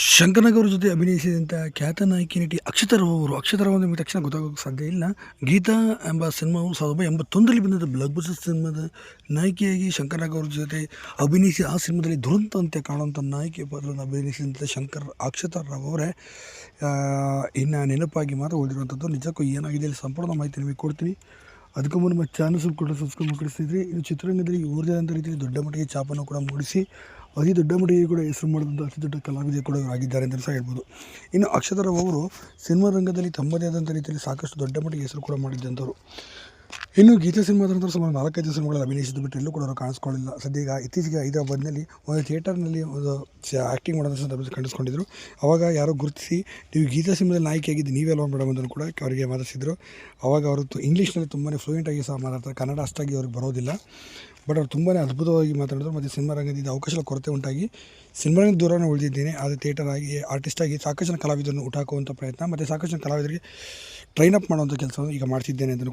ಶಂಕರ್ನಾಗ್ ಅವ್ರ ಜೊತೆ ಅಭಿನಯಿಸಿದಂಥ ಖ್ಯಾತ ನಾಯಕಿ ನಟಿ ಅಕ್ಷತಾ ರಾವ್ ಅವರು. ಅಕ್ಷತಾ ರಾವ್ ನಿಮಗೆ ತಕ್ಷಣ ಗೊತ್ತಾಗೋಕ್ಕೆ ಸಾಧ್ಯ ಇಲ್ಲ. ಗೀತಾ ಎಂಬ ಸಿನಿಮಾವು 1981ರಲ್ಲಿ ಬಂದಿದ್ದ ಬ್ಲಾಕ್ ಬಸ್ಟರ್ ಸಿನಿಮಾದ ನಾಯಕಿಯಾಗಿ ಶಂಕರ್ನಾಗ್ ಅವ್ರ ಜೊತೆ ಅಭಿನಯಿಸಿ ಆ ಸಿನಿಮಾದಲ್ಲಿ ದುರಂತ ಅಂತ ಕಾಣುವಂಥ ನಾಯಕಿ ಪಾತ್ರವನ್ನು ಅಭಿನಯಿಸಿದಂಥ ಅಕ್ಷತಾ ರಾವ್ ಅವರೇ ಇನ್ನು ನೆನಪಾಗಿ ಮಾತ್ರ ಉಳಿದಿರುವಂಥದ್ದು. ನಿಜಕ್ಕೂ ಏನಾಗಿದೆ ಇಲ್ಲಿ ಸಂಪೂರ್ಣ ಮಾಹಿತಿ ನಿಮಗೆ ಕೊಡ್ತೀನಿ. ಅದಕ್ಕೂ ಮುನ್ನ ನಮ್ಮ ಚಾನಲ್ ಕೂಡ ಸಬ್ಸ್ಕ್ರೈಬ್ ಮಾಡಿಸ್ತಿದ್ರಿ. ಇದು ಚಿತ್ರರಂಗದಲ್ಲಿ ಇವ್ರದೇ ಆದಂಥ ರೀತಿಯಲ್ಲಿ ದೊಡ್ಡ ಮಟ್ಟಿಗೆ ಛಾಪನ್ನು ಕೂಡ ಮೂಡಿಸಿ ಅತಿ ದೊಡ್ಡ ಮಟ್ಟಿಗೆ ಕೂಡ ಹೆಸರು ಮಾಡಿದಂಥ ಅತಿ ದೊಡ್ಡ ಕಲಾವಿದೆ ಕೂಡ ಆಗಿದ್ದಾರೆ ಅಂತ ಸಹ ಹೇಳ್ಬೋದು. ಇನ್ನು ಅಕ್ಷತಾ ರಾವ್ ಅವರು ಸಿನಿಮಾ ರಂಗದಲ್ಲಿ ತಮ್ಮದೇ ಆದಂಥ ರೀತಿಯಲ್ಲಿ ಸಾಕಷ್ಟು ದೊಡ್ಡ ಮಟ್ಟಿಗೆ ಹೆಸರು ಕೂಡ ಮಾಡಿದ್ದಂಥವ್ರು. ಇನ್ನು ಗೀತಾ ಸಿನಿಮಾದ ನಂತರ ಸುಮಾರು 4-5 ಸಿನಿಮಾಗಳಲ್ಲಿ ಅಭಿನಯಿಸಿದ್ದು ಬಿಟ್ಟು ಎಲ್ಲೂ ಕೂಡ ಅವರು ಕಾಣಿಸ್ಕೊಳ್ಳಿಲ್ಲ. ಸದ್ಯ ಇತ್ತೀಚೆಗೆ ಹೈದರಾಬಾದ್ನಲ್ಲಿ ಒಂದು ಥಿಯೇಟರ್ನಲ್ಲಿ ಒಂದು ಆ್ಯಕ್ಟಿಂಗ್ ಮಾಡೋದ್ರ ಸಂದರ್ಭದಲ್ಲಿ ಕಾಣಿಸ್ಕೊಂಡಿದ್ರು. ಆವಾಗ ಯಾರೋ ಗುರುತಿಸಿ, ನೀವು ಗೀತಾ ಸಿನಿಮಾದಲ್ಲಿ ನಾಯಕಿಯಾಗಿದ್ದು ನೀವೇ ಅಲ್ವಾ ಮೇಡಮ್ ಅಂತಲೂ ಕೂಡ ಅವರಿಗೆ ಮಾತಾಡಿಸಿದ್ರು. ಆವಾಗ ಅವರು ಇಂಗ್ಲೀಷ್ನಲ್ಲಿ ತುಂಬಾ ಫ್ಲೂಯೆಂಟಾಗಿ ಸಹ ಮಾತಾಡ್ತಾರೆ. ಕನ್ನಡ ಅಷ್ಟಾಗಿ ಅವ್ರಿಗೆ ಬರೋದಿಲ್ಲ. ಬಟ್ ಅವ್ರು ತುಂಬಾ ಅದ್ಭುತವಾಗಿ ಮಾತಾಡಿದ್ರು. ಮತ್ತು ಸಿನಿಮಾ ರಂಗದಿಂದ ಅವಕಾಶಗಳ ಕೊರತೆ ಉಂಟಾಗಿ ಸಿನಿಮಾ ರಂಗದ ದೂರನೇ ಉಳಿದಿದ್ದೇನೆ. ಆದರೆ ಥಿಯೇಟರ್ ಆಗಿ ಆರ್ಟಿಸ್ಟಾಗಿ ಸಾಕಷ್ಟು ಜನ ಕಲಾವಿದರನ್ನು ಹುಟ್ಟಾಕುವಂಥ ಪ್ರಯತ್ನ ಮತ್ತು ಸಾಕಷ್ಟು ಜನ ಕಲಾವಿದರಿಗೆ ಟ್ರೈನ್ ಅಪ್ ಮಾಡುವಂಥ ಕೆಲಸವನ್ನು ಈಗ ಮಾಡ್ತಿದ್ದೇನೆ ಅಂತಲೂ